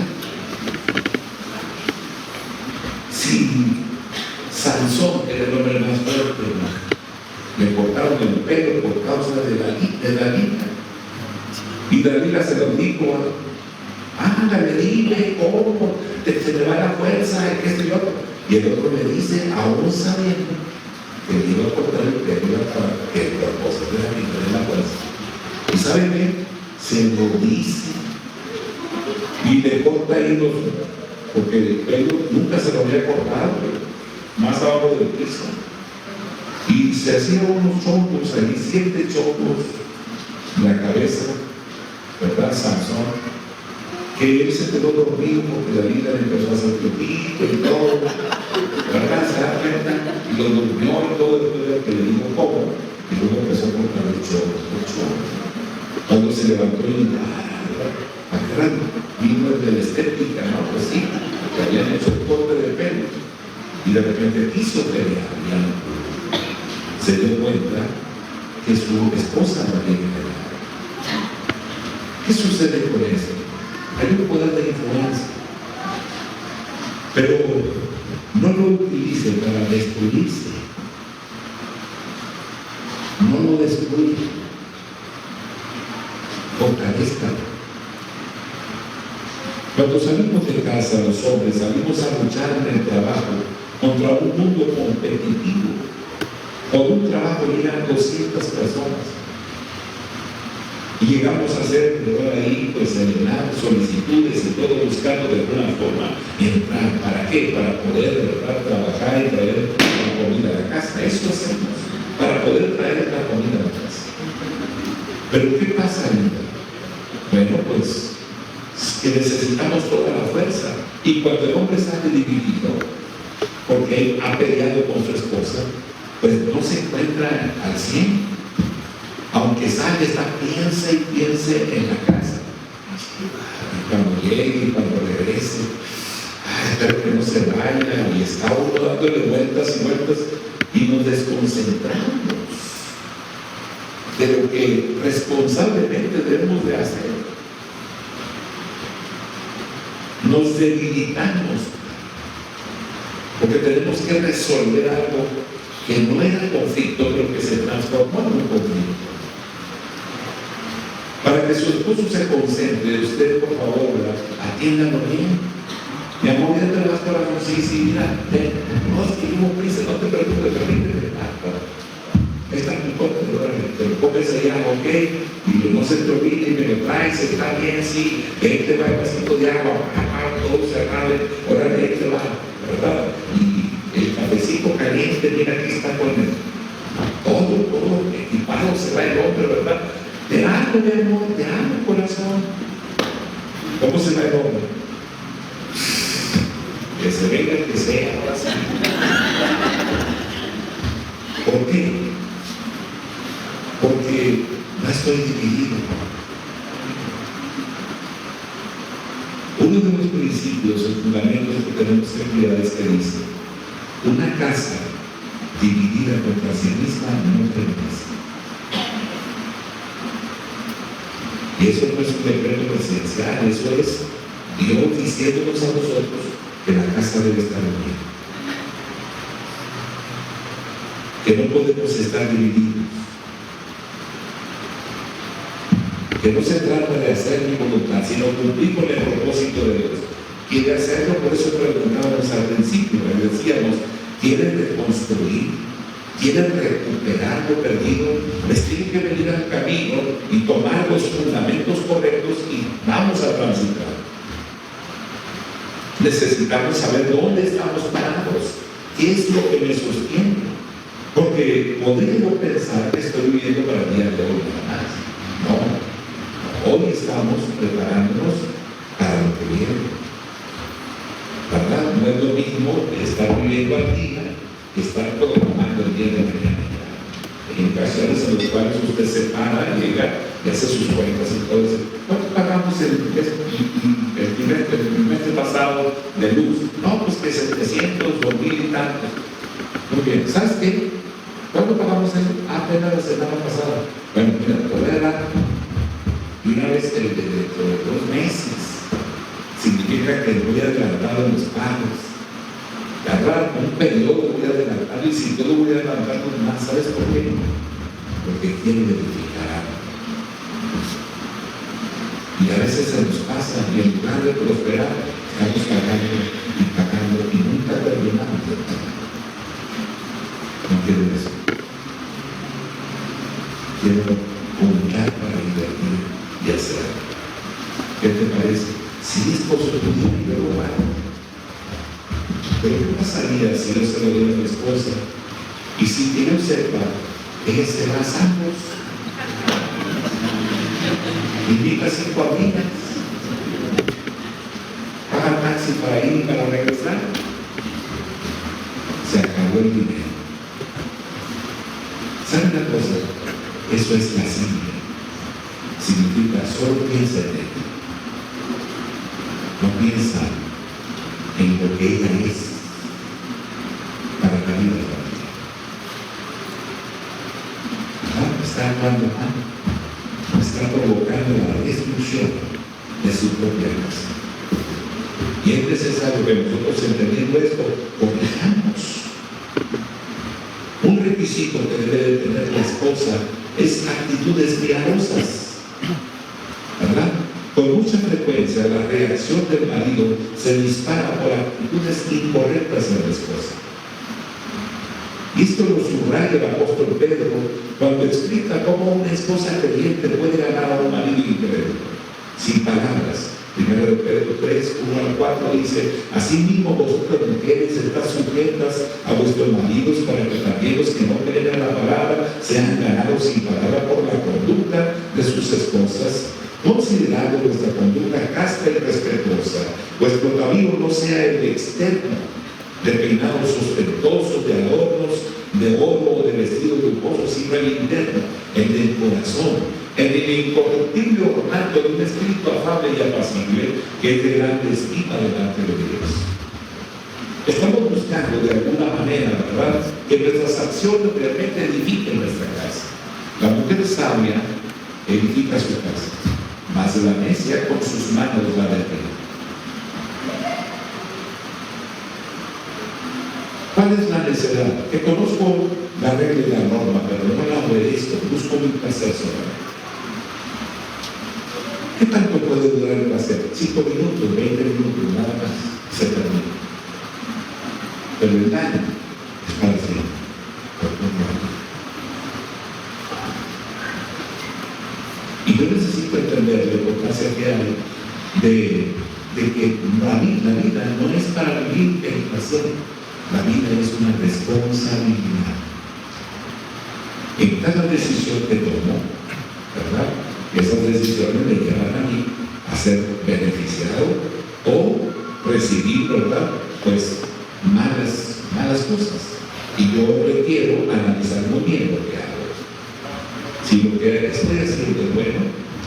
Si Sansón, que era el hombre más fuerte, le cortaron el pelo por causa de Dalila. Y Dalila se lo dijo, ándale, dile cómo se le va la fuerza, que esto y otro. Y el otro le dice, aún sabiendo que le iba a cortar el pelo para que las cosas de la vida de la fuerza. ¿Y saben qué? Se lo dice y le corta ahí porque el pelo nunca se lo había cortado, más abajo del piso. Y se hacía unos chocos ahí, 7 chocos en la cabeza, ¿verdad? Sansón, que él se quedó dormido porque la vida le empezó a hacer piojito y todo, ¿verdad? Se da cuenta y lo durmió y todo, después de que le dijo cómo, y luego empezó a cortar el choco. Cuando se levantó y dijo, vino de la estética, ¿no? Pues sí, que habían hecho el corte de pelo y de repente quiso pelear, se dio cuenta que su esposa no había peleado. ¿Qué sucede con eso? Hay un poder de influencia, pero no lo utilice para destruirse, no lo destruya, fortalezca. Cuando salimos de casa, los hombres salimos a luchar en el trabajo contra un mundo competitivo. Por un trabajo llegan 200 personas y llegamos a hacer ahí, pues, llenar solicitudes y todo, buscando de alguna forma entrar. ¿Para qué? Para poder, ¿verdad?, trabajar y traer la comida a la casa. Eso hacemos, para poder traer la comida a la casa. Pero ¿qué pasa, amiga? Bueno, pues que necesitamos toda la fuerza, y cuando el hombre sale dividido porque él ha peleado con su esposa, pues no se encuentra al 100, aunque sale, piense y piense en la casa, y cuando llegue y cuando regrese, espero que no se vaya, y está uno dándole vueltas y vueltas y nos desconcentramos de lo que responsablemente debemos de hacer. Nos debilitamos porque tenemos que resolver algo que no era conflicto, pero que se transformó en un conflicto. Para que su esposo se concentre, usted, por favor, atiéndalo bien. Mi amor, ya te vas para la sí, mira, no, es que yo prisa, no te preocupes, permíteme. Esta es mi cosa, te lo comes allá, ok, y no se te olvide, y me lo traes, está bien, sí, ahí te va el vasito de agua, todo cerrado, ahora ahí te va, ¿verdad? Y el cafecito caliente, mira, aquí está con el, todo equipado, se va el hombre, ¿verdad? Te amo, mi amor, te amo, corazón. ¿Cómo se va el hombre? Que se venga el que sea, ahora sí. ¿Por qué? Porque no estoy dividido. Uno de los principios o fundamentos que tenemos que cuidar es que dice: una casa dividida contra sí misma no permanece. Y eso no es un decreto presidencial, eso es Dios diciéndonos a nosotros que la casa debe estar unida, que no podemos estar divididos, que no se trata de hacer mi voluntad, sino cumplir con el propósito de Dios. Y de hacerlo, por eso preguntábamos al principio, le decíamos: ¿quieren reconstruir? ¿Quieren recuperar lo perdido? Les tienen que venir al camino y tomar los fundamentos correctos y vamos a transitar. Necesitamos saber dónde estamos parados, qué es lo que me sostiene, porque podría yo pensar que estoy viviendo para el día de hoy nada más. No, hoy estamos preparándonos para lo que viene, ¿verdad? No es lo mismo estar viviendo al día que estar programando el día de mañana. En ocasiones en las cuales usted se para, llega y hace sus cuentas y todo eso. ¿Cuánto pagamos el mes pasado de luz? No, pues que 700, 2000 y tantos. Muy bien, ¿sabes qué? ¿Cuánto pagamos eso? Apenas la semana pasada. Bueno, mira, te voy a dar y una vez dentro de 2 meses. Significa que voy adelantado en los pagos. Agarrar un periodo voy a adelantar, y si todo voy a adelantar más, ¿sabes por qué? Porque quiero verificar algo. Y a veces se nos pasa, y en lugar de prosperar, estamos pagando y nunca terminamos de pagar. No quiero decir quiero comunicar para invertir y hacer. ¿Qué te parece? Si mi esposo tuviera que robar, pero ¿qué pasaría si no se lo diera a mi esposa? Y si que yo sepa, ella se va a Santos, invita 5 amigas, paga taxi para ir y para regresar, se acabó el dinero. ¿Saben una cosa? Eso es la simple. Significa solo piensa en ella. No piensa en lo que ella es para la vida de la familia. Está actuando mal, está provocando la destrucción de su propia casa. Y es necesario que nosotros, entendiendo esto, corrijamos. Un requisito que debe de tener la esposa es actitudes piadosas, ¿verdad? Con mucha frecuencia la reacción del marido se dispara por actitudes incorrectas en la esposa. Y esto lo subraya el apóstol Pedro cuando explica cómo una esposa creyente puede ganar a un marido incrédulo, sin palabras. Primero de Pedro 3, 1 al 4 dice: asimismo vosotras mujeres estad sujetas a vuestros maridos, para que también los que no creen en la palabra sean ganados sin palabra por la conducta de sus esposas, considerando vuestra conducta casta y respetuosa. Vuestro camino no sea el externo, de peinados ostentosos, de adornos, de oro o de vestidos lujosos, sino el interno, el del corazón, en el incorruptible ornato de un espíritu afable y apacible, que es de grande estima delante de Dios. Estamos buscando de alguna manera, ¿verdad?, que nuestras acciones realmente edifiquen nuestra casa. La mujer sabia edifica su casa, mas la necia con sus manos la derriba. ¿Cuál es la necedad? Que conozco la regla y la norma, pero no la obedezco, busco mi placer solamente. ¿Qué tanto puede durar el placer? 5 minutos, 20 minutos, nada más, se termina. Pero el daño es para siempre. Y yo necesito entender la importancia que hay de que la vida no es para vivir en placer. La vida es una responsabilidad. En cada decisión que tomo, ¿verdad?, esas decisiones me llevan a mí a ser beneficiado o recibir, ¿verdad?, pues malas cosas. Y yo requiero analizar muy bien lo que hago. Si lo que estoy haciendo es bueno,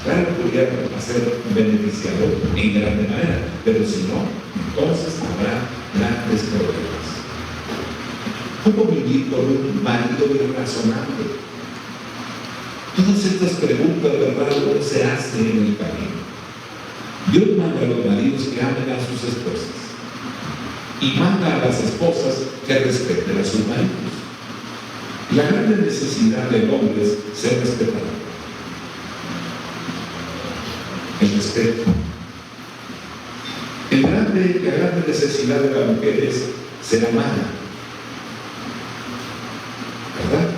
claro que voy a ser beneficiado en grande manera, pero si no, entonces habrá grandes problemas. ¿Cómo vivir con un marido irrazonable? Todas estas preguntas, ¿verdad?, uno se hace en el camino. Dios manda a los maridos que amen a sus esposas y manda a las esposas que respeten a sus maridos. La gran necesidad del hombre es ser respetado. El respeto. La grande necesidad de la mujer es ser amada, ¿verdad?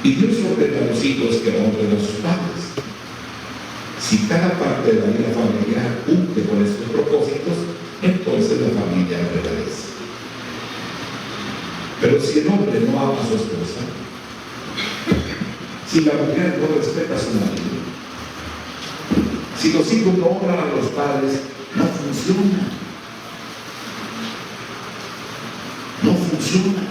Y Dios ordena a los hijos que honren a sus padres. Si cada parte de la vida familiar cumple con estos propósitos, entonces la familia prevalece. Pero si el hombre no ama a su esposa, si la mujer no respeta a su marido, si los hijos no honran a los padres, no funciona. No funciona.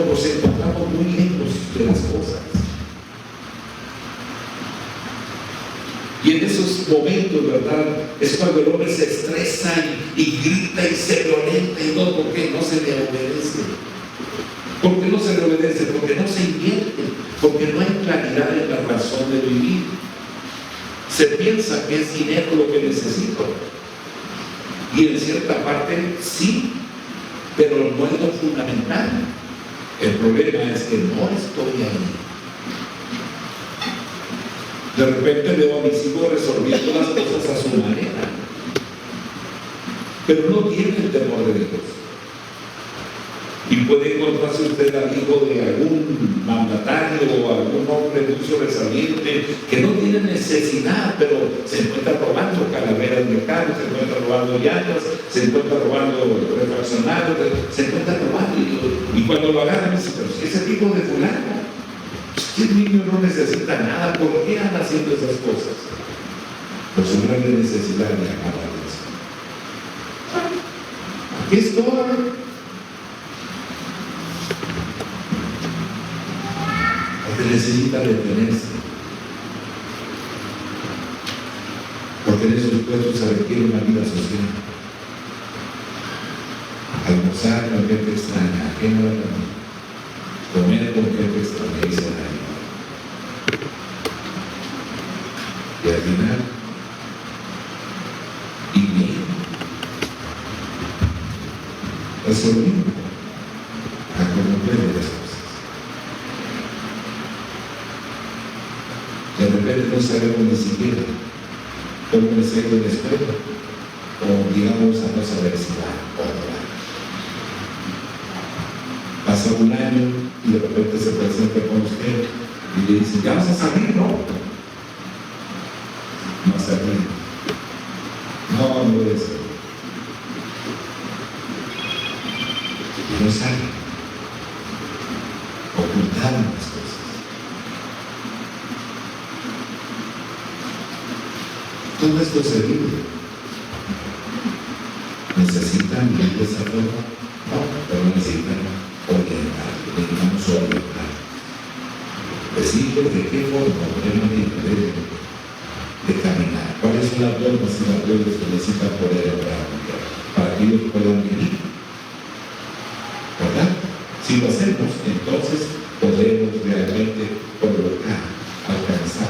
Nos encontramos muy lejos de las cosas. Y en esos momentos, ¿verdad?, es cuando el hombre se estresa y grita y se violenta y todo, porque no se le obedece. ¿Por qué no se le obedece? Porque no se invierte, porque no hay claridad en la razón de vivir. Se piensa que es dinero lo que necesito. Y en cierta parte sí, pero no es lo fundamental. El problema es que no estoy ahí. De repente veo a mis hijos resolviendo las cosas a su manera, pero no tienen el temor de Dios. Y puede encontrarse usted al hijo de algún mandatario o algún hombre muy sobresaliente que no tiene necesidad, pero se encuentra robando calaveras de carro, se encuentra robando llantas, se encuentra robando refaccionarios, se encuentra robando. Y cuando lo agarran, dice, pero si ese tipo de fulano, este niño no necesita nada, ¿por qué anda haciendo esas cosas? Por su grande necesidad de amar a Dios. Aquí estoy. Porque necesita detenerse. Porque en esos puestos se requiere una vida social. Almorzar con gente extraña, ajena a la familia. Comer con gente extraña y se daña. Y al final, y bien, es lo mismo a comprender las cosas. De repente no sabemos ni siquiera cómo es el de la escuela, o digamos a no saber si va o no va. Pasa un año y de repente se presenta con usted y le dice, ya vas a salir, ¿no? No salir. No, no debe ser. Y no sale. Ocultaron las cosas. Todo esto se vive. ¿Necesitan vivir de esa forma? No, pero necesitan orientar, necesitamos orientar. Decirles de qué forma podemos de caminar. ¿Cuáles son las normas y las reglas que necesitan poder obrar para que ellos puedan vivir? ¿Verdad? Si lo hacemos, entonces podremos realmente colocar, alcanzar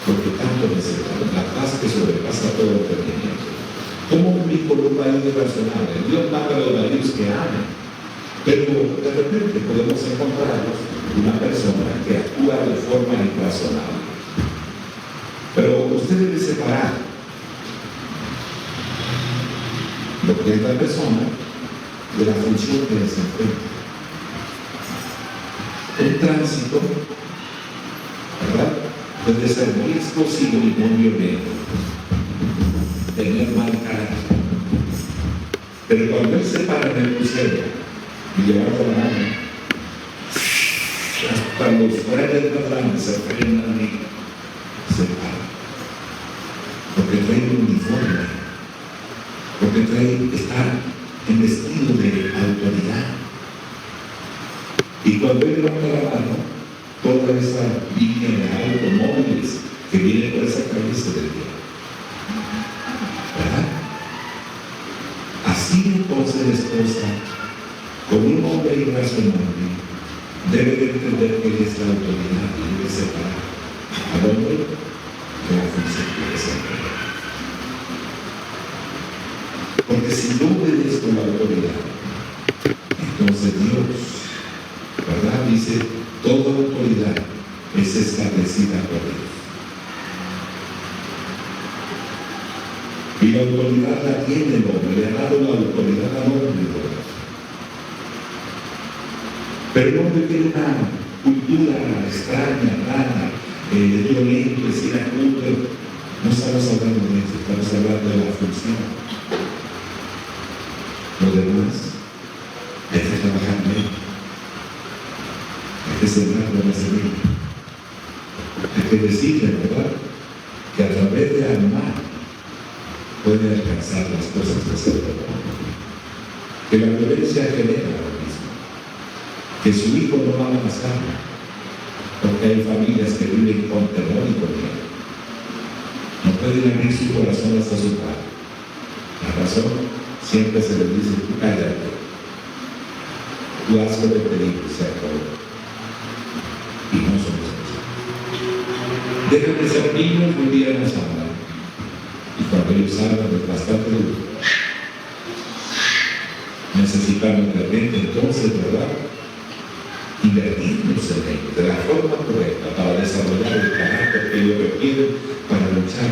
lo que tanto necesitamos, la paz que sobrepasa todo entendimiento. ¿Cómo vivir con un país irrazonable? Dios manda a los maridos que amen, pero de repente podemos encontrarnos una persona que actúa de forma irrazonable. Pero usted debe separar lo que es la persona de la función que desempeña. El tránsito, ¿verdad?, puede ser muy explosivo y muy violento, tener mal carácter. Pero cuando él se para en el crucero y lleva la mano, hasta los frenes más grandes se frenan y se para. Porque trae un uniforme, porque está en vestido de autoridad. Y cuando él levanta la mano, toda esa línea de automóviles que viene por esa calle se detiene. ¿Verdad? Así entonces la esposa, con un hombre irrazonable, debe de entender que él es la autoridad y debe separar al hombre de la función que desempeña. Porque si no obedezco la autoridad, entonces Dios, ¿verdad?, dice, toda autoridad es establecida por Dios. Y la autoridad la tiene el hombre, le ha dado la autoridad al hombre. Pero el hombre tiene una cultura extraña, rara, violenta, iracunda. No estamos hablando de eso, estamos hablando de la función. Lo demás, hay que trabajar bien. Hay que sembrar buena semilla. Hay que decirle, ¿verdad?, que a través de amar puede alcanzar las cosas que se proponen. Que la violencia genera lo mismo. Que su hijo no va a pasar, porque hay familias que viven con temor y con miedo. No pueden abrir su corazón hasta su padre. La razón, siempre se les dice, tú cállate. Tú haz lo que te digo, se acabó. Y no somos así. Dejan de ser niños, un día nos hablan. Y cuando ellos hablan es bastante duro. Necesitamos de repente entonces, ¿verdad?, invertirnos en ellos de la forma correcta para desarrollar el carácter que ellos requieren para luchar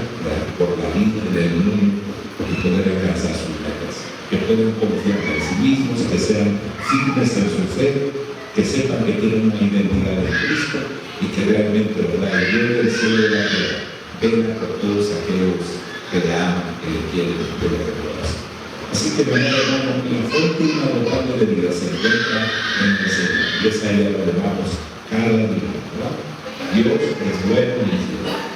por la vida del mundo y poder alcanzar sus metas, que puedan confiar en sí mismos, que sean firmes en su fe, que sepan que tienen una identidad en Cristo y que realmente, ¿verdad?, el Dios del cielo y de la tierra venga por todos aquellos que le aman, que le quieren y que le reconocen. Así que, mi hermano, la fuente inagotable de vida se encuentra en el Señor. Y esa idea lo llamamos cada día, ¿verdad? Dios es bueno y fiel.